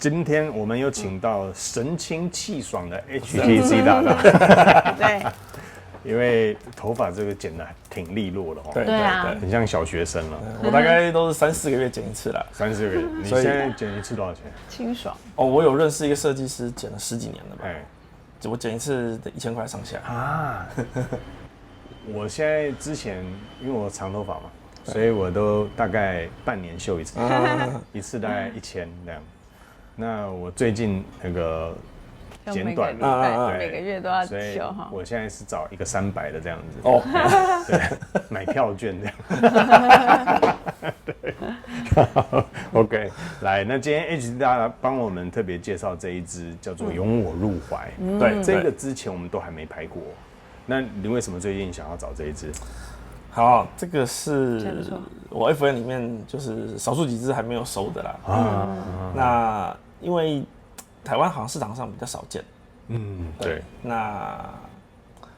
今天我们有请到神清气爽的 HTC 大大，对，因为头发这个剪得挺利落的哦，对对啊很像小学生了。我大概都是3、4个月剪一次啦。30个月，你现在剪一次多少钱？清爽。哦，我有认识一个设计师，剪了10几年了吧？哎我剪一次1000块上下。啊，我现在之前因为我长头发嘛，所以我都大概半年修一次，一次大概1000这样。那我最近那个剪短了，每个月都要所以修哈。我现在是找一个300的这样子。哦，对，买票券这样。对，OK， 来，那今天 H 大家帮我们特别介绍这一支叫做《拥我入怀》。对，这个之前我们都还没拍过。那你为什么最近想要找这一支？好，这个是我 FN 里面就是少数几支还没有收的啦。那因为台湾好像市场上比较少见。对。那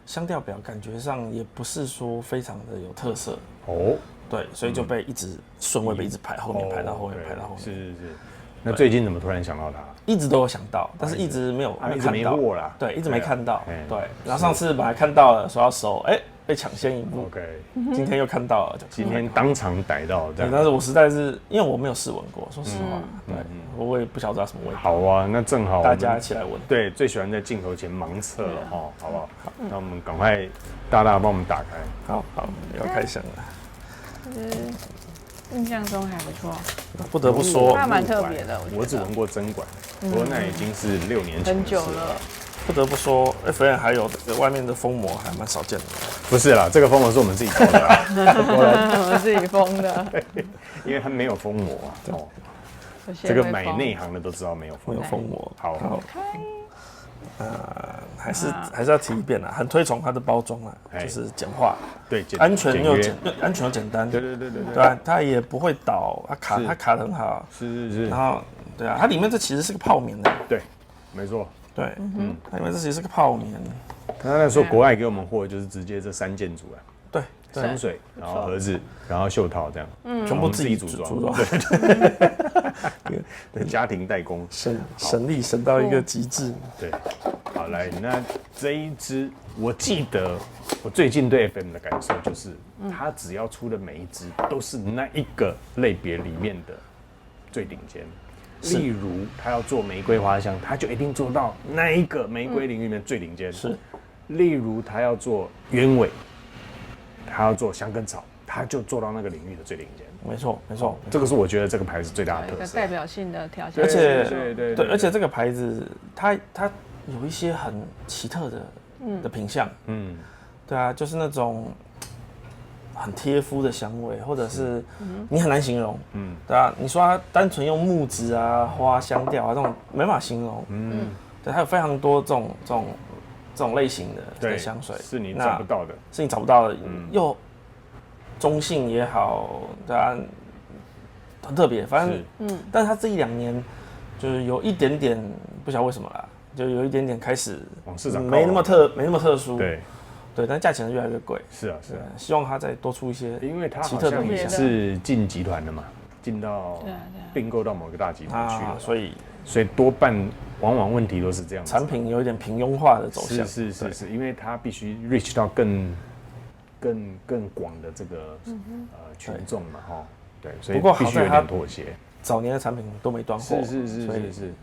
香调表感觉上也不是说非常的有特色。哦。对，所以就被一直顺位被一直排后面，排到后面，排到后面。是。那最近怎么突然想到它？一直都有想到，但是一直没有看到。一直没货啦。对，一直没看到。对。然后上次本来看到了，说要收，被抢先一步。OK。今天又看到了，今天当场逮到这样。但是我实在是因为我没有试闻过，说实话，对，我也不晓得它什么味道。好啊，那正好大家一起来闻。对，最喜欢在镜头前盲测了哈，好不好？那我们赶快大大帮我们打开。好，要开箱了。印象中还不错，不得不说，它蛮特别的。我只闻过针管，不过那已经是6年前很久了。不得不说 ，FN 还有这个外面的封膜还蛮少见的。不是啦，这个封膜是我们自己封的，我们自己封的，因为它没有封膜啊。哦，这个买内行的都知道没有封膜。好。还是要提一遍啦，很推崇它的包装啦，就是简化，对，安全又简单，对啊，它也不会倒，它卡得很好，是，然后对啊，它里面这其实是个泡棉的，对，没错，对，它里面这其实是个泡棉，他那时候国外给我们货就是直接这3件组啊，对，香水，然后盒子，然后袖套这样，全部自己组装，对，家庭代工，省力省到一个极致，对。好，来，那这一支，我记得我最近对 FM 的感受就是，它只要出的每一支都是那一个类别里面的最顶尖。例如，他要做玫瑰花香，他就一定做到那一个玫瑰领域里面最顶尖。是。例如，他要做鸢尾，他要做香根草，他就做到那个领域的最顶尖。没错，这个是我觉得这个牌子最大的特色，一个代表性的条件。而且，对，而且这个牌子它有一些很奇特的品相，对啊，就是那种很贴肤的香味，或者是你很难形容，对啊，你说它单纯用木质啊、花香调啊这种没法形容，对，它有非常多这种类型的香水，是你找不到的，又中性也好，对啊，很特别，反正，但是它这1-2年就是有一点点不晓得为什么啦。就有一点点开始往市场没那么特殊，对，但价钱越来越贵。是啊，希望它再多出一些，因为它好像也是进集团的嘛，进到并购到某个大集团去了，所以多半往往问题都是这样，产品有一点平庸化的走向。是，因为它必须 reach 到更广的这个群众嘛，哈，对，所以必须有点妥协。早年的产品都没断货，是。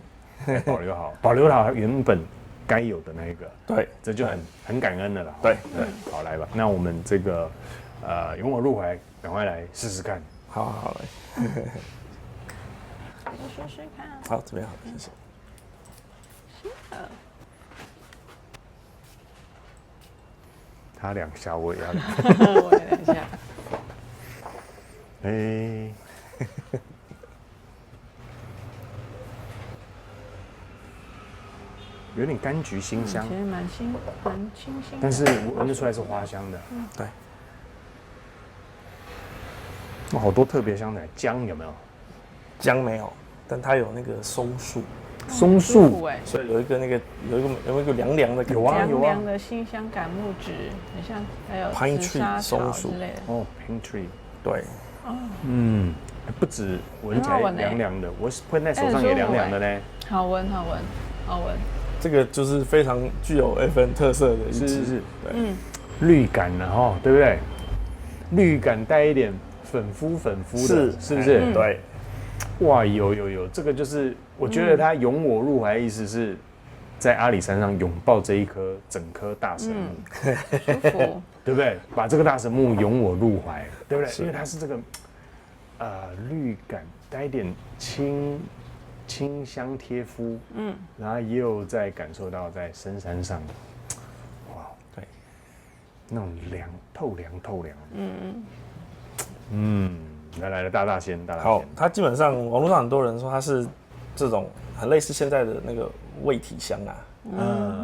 保留好原本该有的那一个，对，这就很感恩的了。对，好来吧，那我们这个拥我入怀，赶快来试试看。好来，我试试看。好，这边好，谢谢。他2下，我也要2，我也2下。有点柑橘辛香，其实蛮清新，但是我闻得出来是花香的。对。好多特别香的，姜有没有？姜没有，但它有那个松树，所以有一个凉凉的感觉。凉凉的辛香感木质，很像还有Pine Tree 松树之类的。Pine Tree，对。不止闻起来很好闻欸凉凉的，我喷在手上也凉凉的呢。好闻，好闻，好闻。这个就是非常具有 FN 特色的一支，是，对，绿感的哈，对不对？绿感带一点粉肤的，是不是？对，哇，有，这个就是我觉得他拥我入怀的意思是在阿里山上拥抱这一棵整棵大神木，舒服。对不对？把这个大神木拥我入怀，对不对？因为它是这个绿感带一点清香贴肤，然后也有在感受到在深山上，哇，对，那种透凉，来了，大仙，好，它基本上网络上很多人说它是这种很类似现在的那个味体香啊，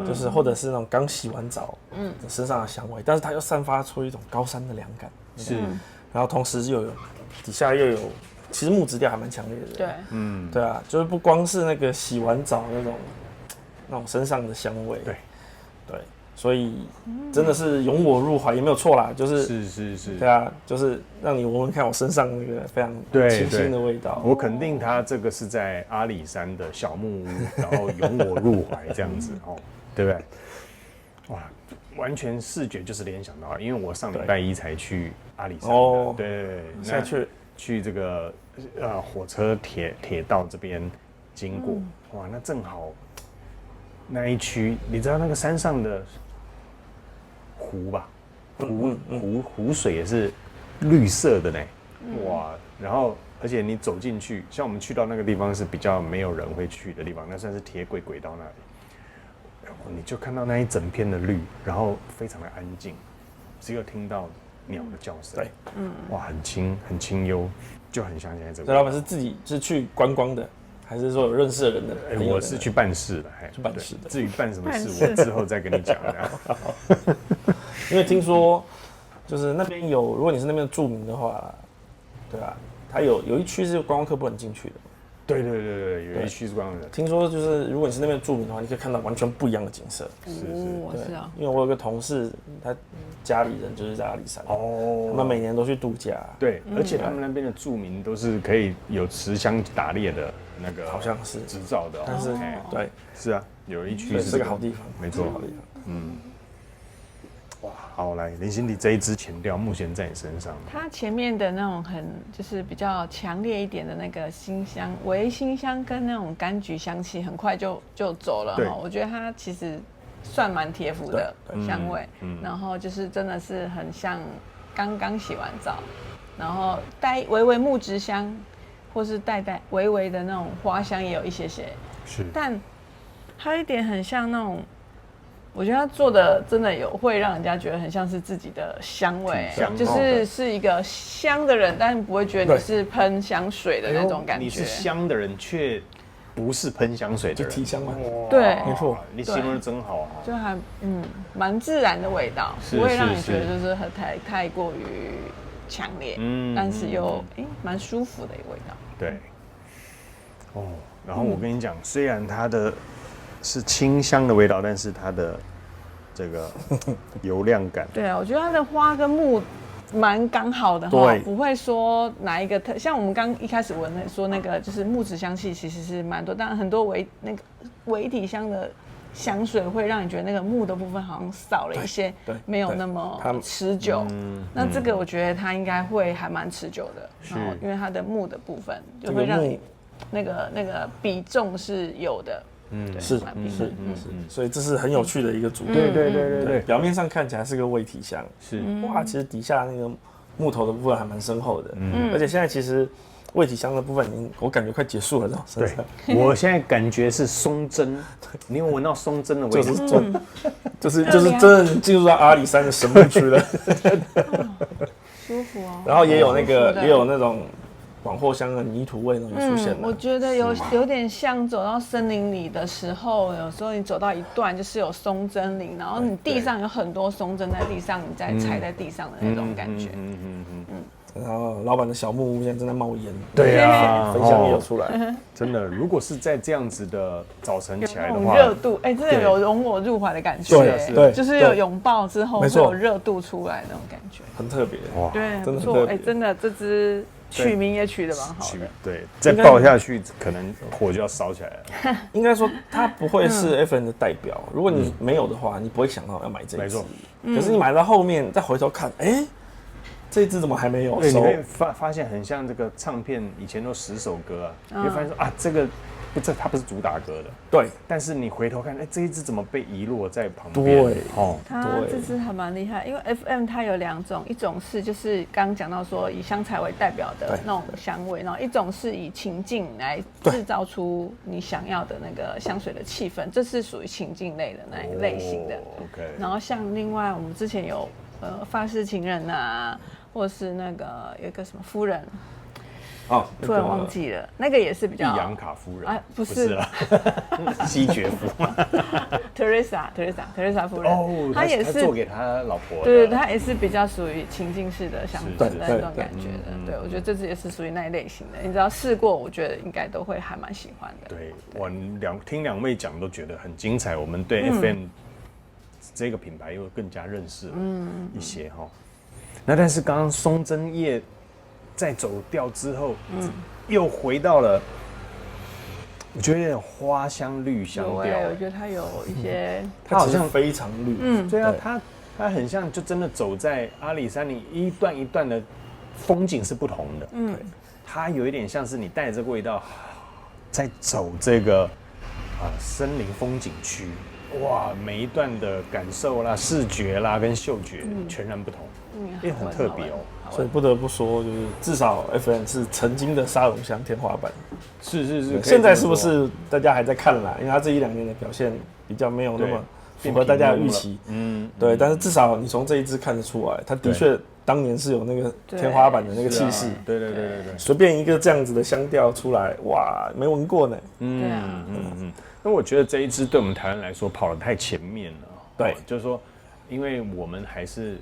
就是或者是那种刚洗完澡，身上的香味，但是它又散发出一种高山的凉感，是，然后同时又有底下又有，其实木质调还蛮强烈的，对，对啊，就是不光是那个洗完澡那种身上的香味，对，所以真的是拥我入怀也没有错啦，就是对啊，就是让你闻闻看我身上那个非常清新的味道。我肯定它这个是在阿里山的小木屋，然后拥我入怀这样子哦，对不对？哇，完全视觉就是联想到，因为我上礼拜一才去阿里山，对，现在去这个火车铁道这边经过，哇，那正好那一区，你知道那个山上的湖吧？湖水也是绿色的呢，哇！然后而且你走进去，像我们去到那个地方是比较没有人会去的地方，那算是铁轨轨道那里。你就看到那一整片的绿，然后非常的安静，只有听到鸟的叫声。对，哇，很清幽，就很像现在这个。所以老板是自己是去观光的，还是说有认识的人的？我是去办事的，去办事的。至于办什么事，我之后再跟你讲。因为听说，就是那边有，如果你是那边的住民的话，对啊，它有一区是观光客不能进去的。对，有一区是观光的。听说就是如果你是那边的住民的话，你可以看到完全不一样的景色。是啊。因为我有个同事，他家里人就是在阿里山，他们每年都去度假。对，而且他们那边的住民都是可以有持枪打猎的那个，好像是执照的。但是对，是啊，有一区是个好地方，没错，好地方。哇，好，来林心迪这一支前调目前在你身上，它前面的那种就是比较强烈一点的那个辛香、微辛香跟那种柑橘香气，很快就走了哈。我觉得它其实算蛮贴肤的香味，然后就是真的是很像刚洗完澡，然后带微微木质香，或是带微微的那种花香也有一些，是，但还有一点很像那种。我觉得他做的真的会让人家觉得很像是自己的香味，就是一个香的人，但不会觉得你是喷香水的那种感觉。你是香的人，却不是喷香水的人，就体香嘛。对，没错，你形容的真好啊。就还蛮自然的味道，不会让你觉得就是太过于强烈，但是又蛮舒服的一个味道。对。哦，然后我跟你讲，虽然它的是清香的味道，但是它的这个油亮感，对啊，我觉得它的花跟木蛮刚好的哈，不会说哪一个像我们刚一开始闻的说那个就是木质香气其实是蛮多，当然很多微体香的香水会让你觉得那个木的部分好像少了一些，没有那么持久。那这个我觉得它应该会还蛮持久的，然后因为它的木的部分就会让你那个比重是有的。是，所以这是很有趣的一个组合。对，表面上看起来是个味体香，是哇，其实底下那个木头的部分还蛮深厚的，而且现在其实味体香的部分我感觉快结束了，这种身上。我现在感觉是松针，你有闻到松针的味道？就是真的进入到阿里山的神木区了，舒服哦。然后也有那种。广藿香的泥土味呢也出现了，我觉得有点像走到森林里的时候，有时候你走到一段就是有松针林，然后你地上有很多松针在地上，你再踩在地上的那种感觉。然后老板的小木屋现在正在冒烟，对啊，焚香也有出来。真的，如果是在这样子的早晨起来的话，热度，真的有拥我入怀的感觉。对，就是有拥抱之后会有热度出来那种感觉，很特别。对，不错。真的这支取名也取得蛮好的。对，再爆下去，可能火就要烧起来了。应该说它不会是 FN 的代表，如果你没有的话，你不会想到要买这一支。可是你买到后面再回头看，这一支怎么还没有收？对，你会发现很像这个唱片，以前都10首歌啊，你会发现说啊，它不是主打歌的，对。但是你回头看，这一支怎么被遗落在旁边？对，它这支还蛮厉害，因为 FM 它有2种，一种是就是刚刚讲到说以香材为代表的那种香味，然后一种是以情境来制造出你想要的那个香水的气氛，这是属于情境类的那一类型的。OK。然后像另外我们之前有法式情人啊，或是那个有一个什么夫人。突然忘记了，那个也是比较。易阳卡夫人不是啦，西爵夫，Teresa 夫人，她也是做给他老婆的。对，她也是比较属于情境式的香氛的那种感觉的。对，我觉得这支也是属于那一类型的。你只要试过，我觉得应该都会还蛮喜欢的。对，我听2位讲都觉得很精彩，我们对 FM 这个品牌又更加认识了一些哈。那但是刚刚松针叶在走掉之后，又回到了，我觉得有点花香绿香调。我觉得它有一些，它好像非常绿。对啊，它很像就真的走在阿里山，你一段一段的风景是不同的。它有一点像是你带着这个味道，在走这个森林风景区。哇，每一段的感受啦、视觉啦跟嗅觉全然不同，也很特别哦。所以不得不说，就是至少 FN 是曾经的沙龙香天花板。是。现在是不是大家还在看啦？因为他这1-2年的表现比较没有那么符合大家的预期。对。但是至少你从这一支看得出来，他的确当年是有那个天花板的那个气势。对。随便一个这样子的香调出来，哇，没闻过呢。那我觉得这一支对我们台湾来说跑得太前面了。对，就是说，因为我们还是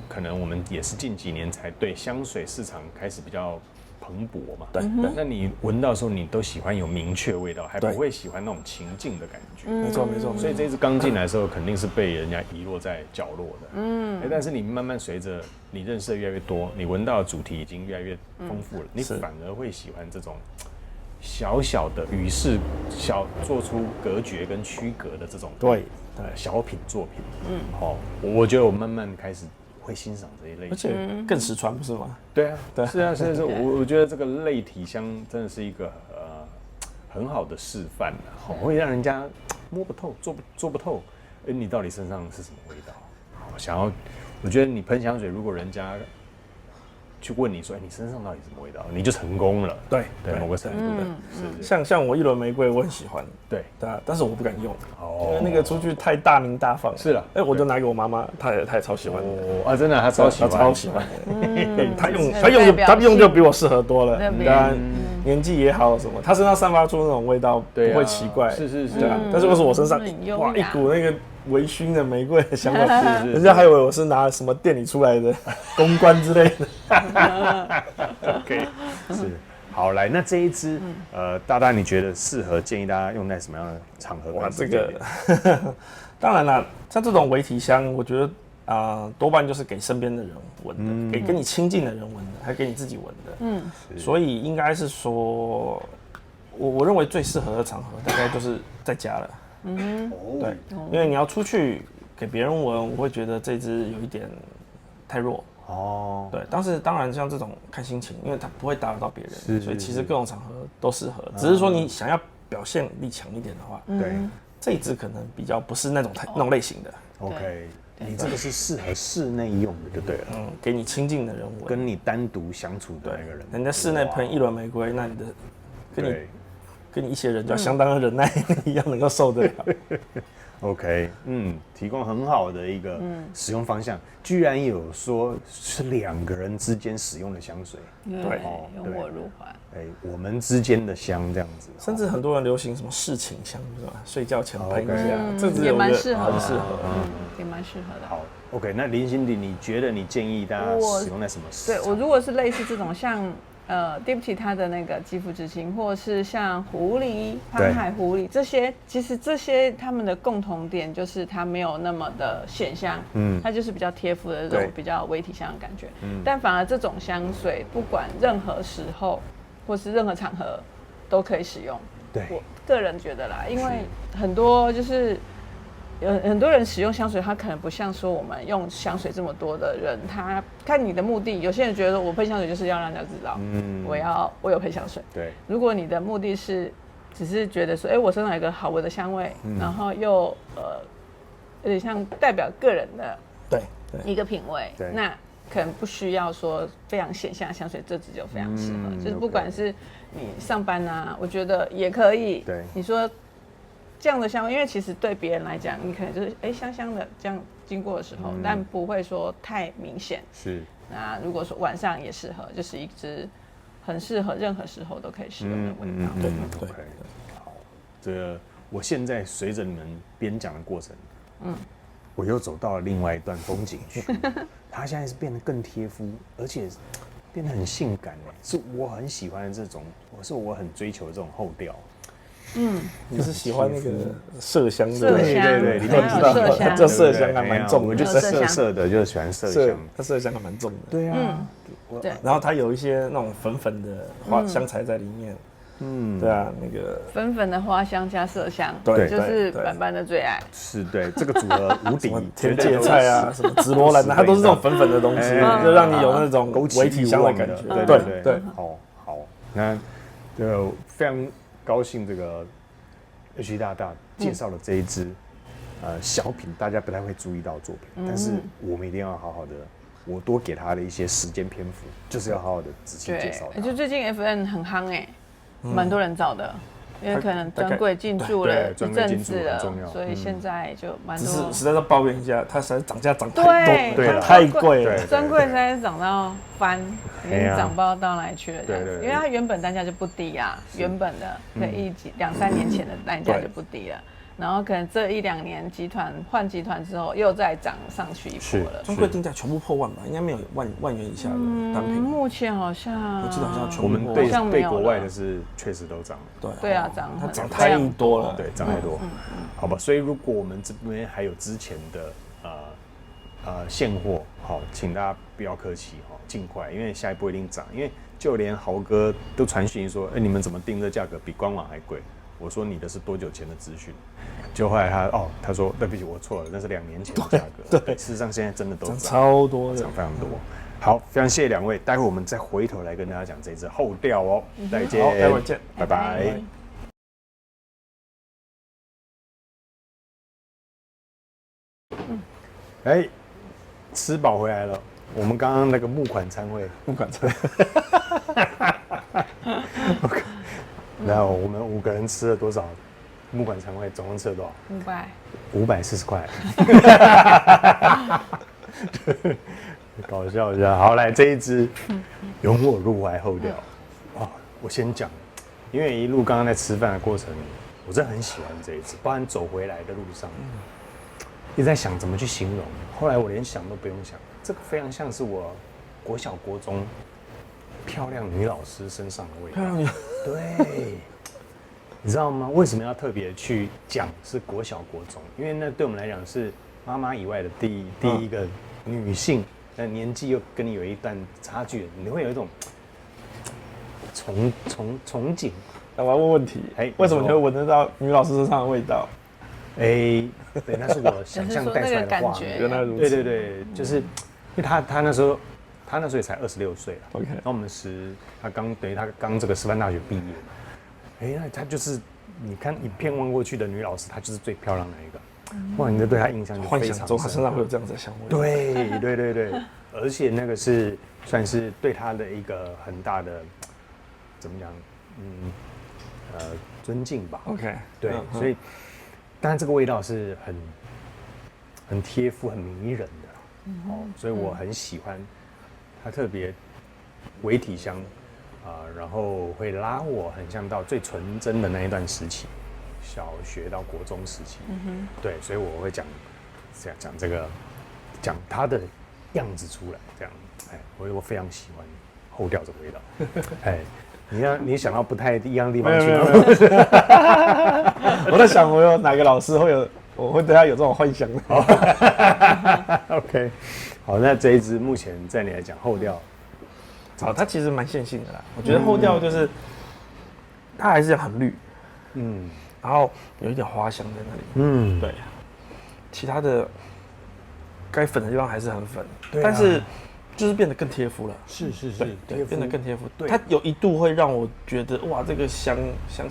可能我们也是近几年才对香水市场开始比较蓬勃嘛。对。那你闻到的时候，你都喜欢有明确味道，还不会喜欢那种情境的感觉。没错。所以这一支刚进来的时候，肯定是被人家遗落在角落的。但是你慢慢随着你认识的越来越多，你闻到的主题已经越来越丰富了，你反而会喜欢这种小小的与世做出隔绝跟区隔的这种小品作品。我觉得我慢慢开始会欣赏这一类，而且更实穿不是吗？对啊，是啊。我觉得这个类体香真的是一个很好的示范会让人家摸不透、做不透，你到底身上是什么味道？我觉得你喷香水，如果人家去问你说，你身上到底什么味道，你就成功了。对，某个程度的，像我1轮玫瑰，我很喜欢。对，但是我不敢用，因为那个出去太大名大放。是了，我就拿给我妈妈，她也超喜欢的。真的，她超喜欢的。她用就比我适合多了。当然年纪也好什么，她身上散发出那种味道不会奇怪。是。但是为什么我身上哇一股那个微醺的玫瑰的香味，人家还以为我是拿什么店里出来的公关之类的。OK， 是好来，那这一支大大你觉得适合建议大家用在什么样的场合？哇，这个当然啦，像这种微体香，我觉得多半就是给身边的人闻的，给跟你亲近的人闻的，还给你自己闻的。所以应该是说，我认为最适合的场合大概就是在家了。对，因为你要出去给别人闻，我会觉得这支有一点太弱。对，但是当然像这种看心情，因为它不会打扰到别人，所以其实各种场合都适合。只是说你想要表现力强一点的话，对，这一支可能比较不是那种类型的。OK， 你这个是适合室内用的就对了。给你亲近的人闻，跟你单独相处的那个人。人家室内喷1轮玫瑰，那你的跟你一些人就要相当的忍耐一样能够受得了。OK， 提供很好的一个使用方向，居然有说是2个人之间使用的香水，对，拥我入怀。我们之间的香这样子，甚至很多人流行什么侍寝香，是吧？睡觉前喷一下，这也蛮适合，也蛮适合的。好 ，OK， 那林心迪，你觉得你建议大家使用在什么时候？对我如果是类似这种像 Diptyque 它的那个肌肤之亲，或是像狐狸、航海狐狸这些，其实这些他们的共同点就是它没有那么的显香，它就是比较贴肤的这种比较微体香的感觉。但反而这种香水，不管任何时候或是任何场合都可以使用。对，我个人觉得啦，因为很多就是有很多人使用香水，他可能不像说我们用香水这么多的人，他看你的目的，有些人觉得我喷香水就是要让人家知道，我有喷香水。对，如果你的目的是只是觉得说，我身上有一个好闻的香味，然后又有点像代表个人的一个品味，那可能不需要说非常显香的香水，这支就非常适合。就是不管是你上班啊，我觉得也可以。对，你说这样的香味，因为其实对别人来讲，你可能就是香香的这样经过的时候，但不会说太明显。是。那如果说晚上也适合，就是一支很适合任何时候都可以使用的味道。对。好，这个我现在随着你们边讲的过程，我又走到了另外一段风景区。它现在是变得更贴肤，而且变得很性感哎，是我很喜欢的这种，我很追求的这种后调。就是喜欢那个麝香的，对，里面知道这麝香还蛮重的，我就是涩的，就是喜欢麝香，它麝香还蛮重的。对啊，对，然后它有一些那种粉粉的花香材在里面。对啊，那个粉粉的花香加麝香，对，就是板板的最爱。是对，这个组合无敌，甜芥菜啊，什么紫罗兰啊，它都是这种粉粉的东西，就让你有那种微体香的感觉。对，好，那这个非常高兴，这个 H 大大介绍了这一支小品，大家不太会注意到的作品，但是我们一定要好好的，我多给他的一些时间篇幅，就是要好好的仔细介绍。就最近 FN 很夯蛮多人找的，因为可能专柜进驻了一阵子了，所以现在就蛮多。只是实在要抱怨一下，它实在涨价涨太多，太贵了。专柜实在是涨到翻，已经涨不知道到哪里去了这样子。因为它原本单价就不低啊，原本的可以2-3年前的单价就不低了。然后可能这1-2年换集团之后又再涨上去一波了。专柜定价全部破万吧？应该没有万元以下的单品。目前好像我记得好像全部我们对国外的是确实都涨了。对啊，它涨太多了。对，涨太多。好吧，所以如果我们这边还有之前的现货，好，请大家不要客气哈，尽快，因为下一波一定涨。因为就连豪哥都传讯说，你们怎么定这价格比官网还贵？我说你的是多久前的资讯？就后来他说对不起，我错了，那是2年前的价格。对，事实上现在真的都涨超多的，涨非常多。好，非常谢谢2位，待会我们再回头来跟大家讲这支后调哦。再见，好，待会见，拜拜。吃饱回来了。我们刚刚那个募款餐会，然后我们5个人吃了多少？募款餐会总共吃了多少？540块。搞笑一下。好，来这一支拥我入怀后调。我先讲，因为一路刚刚在吃饭的过程，我真的很喜欢这一支，包含走回来的路上，一直在想怎么去形容。后来我连想都不用想，这个非常像是我国小国中漂亮女老师身上的味道。漂亮女，对，你知道吗？为什么要特别去讲是国小国中？因为那对我们来讲是妈妈以外的第一个女性，但年纪又跟你有一段差距，你会有一种憧憬。那我要问问题，为什么你会闻得到女老师身上的味道？对，那是我想象带出来的画面。原来如此。对，就是因为他那时候也才26岁了。OK， 那我们他刚这个师范大学毕业，那他就是你看影片望过去的女老师，她就是最漂亮的一个。哇，你对她印象就非常深。幻想中她身上会有这样子的香味。对，而且那个是算是对她的一个很大的怎么讲？尊敬吧。OK， 对，所以。当然，这个味道是很贴肤、很迷人的，所以我很喜欢它，特别微体香，然后会拉我很像到最纯真的那一段时期，小学到国中时期，对，所以我会讲它的样子出来，这样，我非常喜欢后调这个味道。哎，你想到不太一样的地方去吗？我在想，我有哪个老师我会对他有这种幻想的。OK， 好，那这一支目前在你来讲后调，它其实蛮线性的啦。我觉得后调就是它还是很绿，然后有一点花香在那里，对。其他的该粉的地方还是很粉，但是就是变得更贴肤了。是，对，变得更贴肤。对，它有一度会让我觉得哇，这个香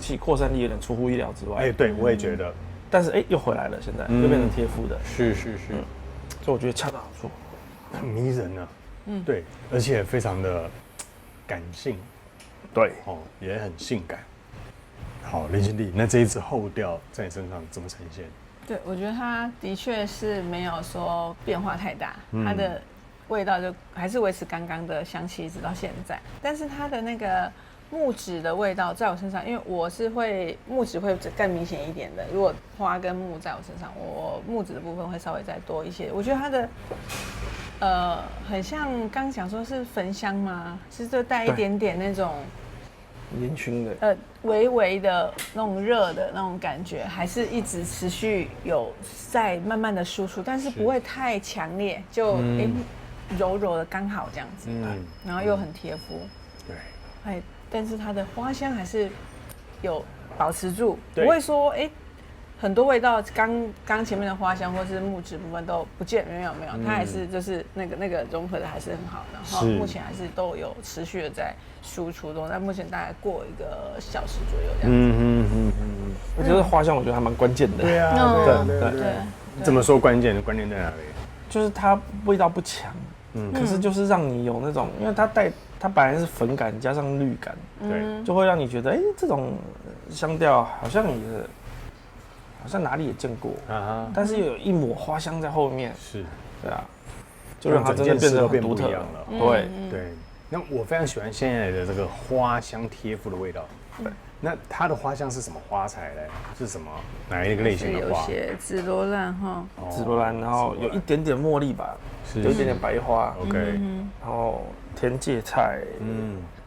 气扩散力有点出乎意料之外。对，我也觉得。但是又回来了，现在又变成贴肤的。是，所以我觉得恰到好处，很迷人啊。对，而且非常的感性。对，也很性感。好，林心娣，那这一支后调在你身上怎么呈现？对，我觉得它的确是没有说变化太大，它的味道就还是维持刚刚的香气一直到现在。但是它的那个木质的味道在我身上，因为我是木质会更明显一点的。如果花跟木在我身上，我木质的部分会稍微再多一些。我觉得它的很像刚讲说是焚香吗？其实就带一点点那种烟熏的，微微的那种热的那种感觉，还是一直持续有在慢慢的输出，但是不会太强烈，就柔柔的刚好这样子，然后又很贴肤，对，但是它的花香还是有保持住，不会说很多味道刚前面的花香或是木质部分都不见，没有，它还是就是那个融合的还是很好，然后目前还是都有持续的在输出中，但目前大概过1个小时左右这样子。我觉得花香我觉得还蛮关键的。对啊，对。怎么说关键在哪里？就是它味道不强，可是就是让你有那种，因为它本来是粉感加上绿感，对，就会让你觉得这种香调好像哪里也见过，但是又有一抹花香在后面，是，对啊，就让它真的变得很独特了。对。那我非常喜欢现在的这个花香贴肤的味道。对，那它的花香是什么花材嘞？是什么哪一个类型的花？有些紫罗兰哈，紫罗兰，然后有一点点茉莉吧，有一点点白花 ，OK， 然后天芥菜，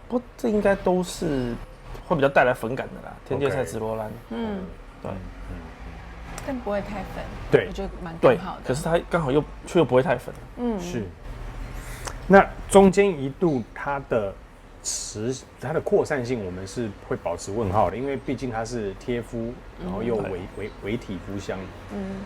不过这应该都是会比较带来粉感的啦，天芥菜、紫罗兰，对。但不会太粉，对，我觉得蛮刚好的。可是它刚好又不会太粉，是。那中间一度它的扩散性，我们是会保持问号的，因为毕竟它是贴肤，然后又微体肤香，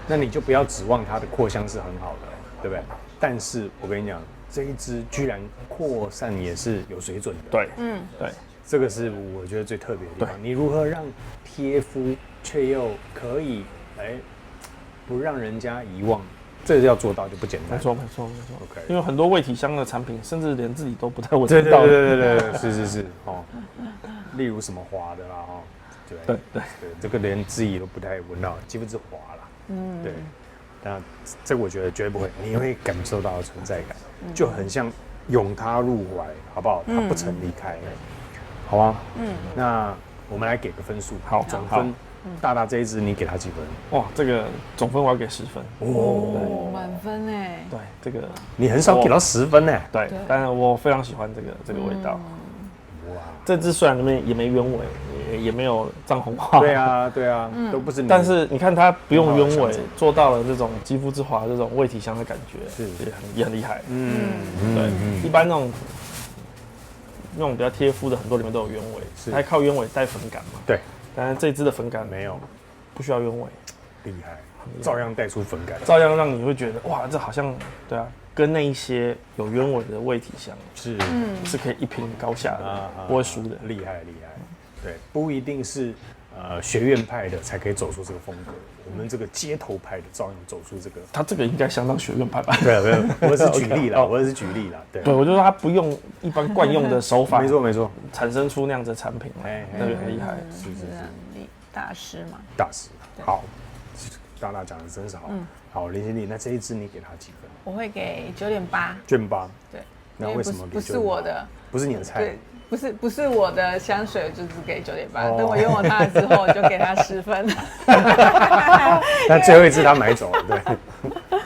那你就不要指望它的扩香是很好的，对不对？但是我跟你讲，这一支居然扩散也是有水准的，对，对，这个是我觉得最特别的地方。你如何让贴肤却又可以不让人家遗忘，这个要做到就不简单。没错。OK， 因为很多味体香的产品，甚至连自己都不太闻到。对，是例如什么花的啦，对，这个连自己都不太闻到，几乎是花啦。对。那这个我觉得绝对不会，你会感受到存在感，就很像拥他入怀，好不好？他不曾离开，好吗？那我们来给个分数，好，总分。大这一支你给他几分？哇，这个总分我要给10分。满分哎。对，这个你很少给到10分哎。对，但是我非常喜欢这个味道。哇，这支虽然里面也没鸢尾，也没有藏红花。对啊，都不是。但是你看它不用鸢尾，做到了这种肌肤之华这种味体香的感觉，是也很厉害。对，一般那种比较贴肤的很多里面都有鸢尾，它靠鸢尾带粉感嘛。对。但是这支的粉感没有，不需要鸢尾，厉害，照样带出粉感，照样让你会觉得哇，这好像对啊，跟那一些有鸢尾的味体香是可以一拼高下的，不会输的，厉害。对，不一定是学院派的才可以走出这个风格，我们这个街头派的照样走出这个。他这个应该相当学院派吧？对，我是举例啦，对，我就说他不用一般惯用的手法，没错，产生出那样子的产品，那个很厉害，是大师嘛？大师，好，大讲的真是好，好，林心娣，那这一支你给他几分？我会给9.8，卷8，对，那为什么不是我的？不是你的菜？对。不是我的香水，就只给9.8。等我用了它了之后，就给它10分。那最后一支他买走了，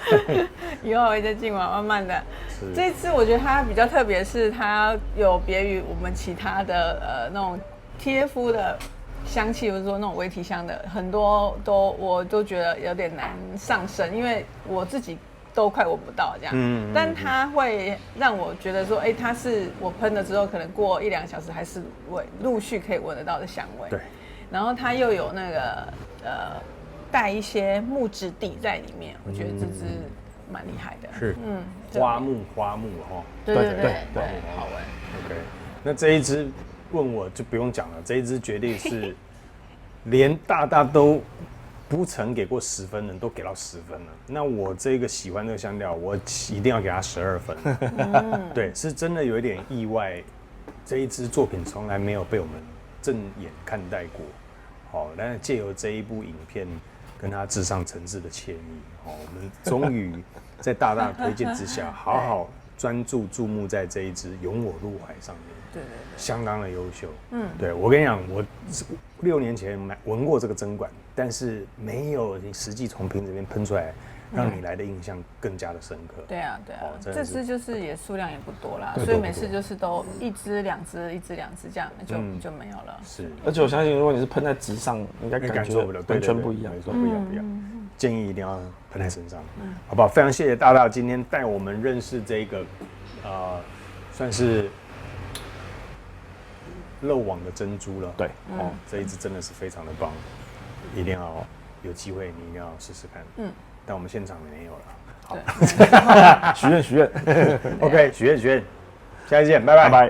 对。以后我会再进网慢慢的这支我觉得它比较特别，是它有别于我们其他的那种贴肤的香气，或者说那种微体香的，很多我都觉得有点难上身，因为我自己都快闻不到这样。但它会让我觉得说，它是我喷了之后，可能过1-2小时还是陆续可以闻得到的香味。对。然后它又有那个带一些木质底在里面，我觉得这支蛮厉害的。是，花木哈。对，好闻。OK， 那这一支问我就不用讲了，这一支绝对是连大都不曾给过10分的人都给到10分了。那我这个喜欢这个香调，我一定要给它12分。对，是真的有一点意外，这一支作品从来没有被我们正眼看待过。好，但是借由这一部影片跟他致上诚挚的歉意，我们终于在大推荐之下，好好专注注目在这一支《拥我入怀》上面。对，相当的优秀。对，我跟你讲，我6年前闻过这个针管，但是没有你实际从瓶子里面喷出来，让你来的印象更加的深刻。对啊，这支就是也数量也不多啦，所以每次就是都1支2支这样就没有了。是，而且我相信，如果你是喷在纸上，应该感觉完全不一样。没错，不一样。建议一定要喷在身上，好不好？非常谢谢大今天带我们认识这个算是漏网的珍珠了。对，这一支真的是非常的棒，一定要有机会，你一定要试试看。但我们现场没有了。好，许愿。OK， 许愿，下次见，拜拜。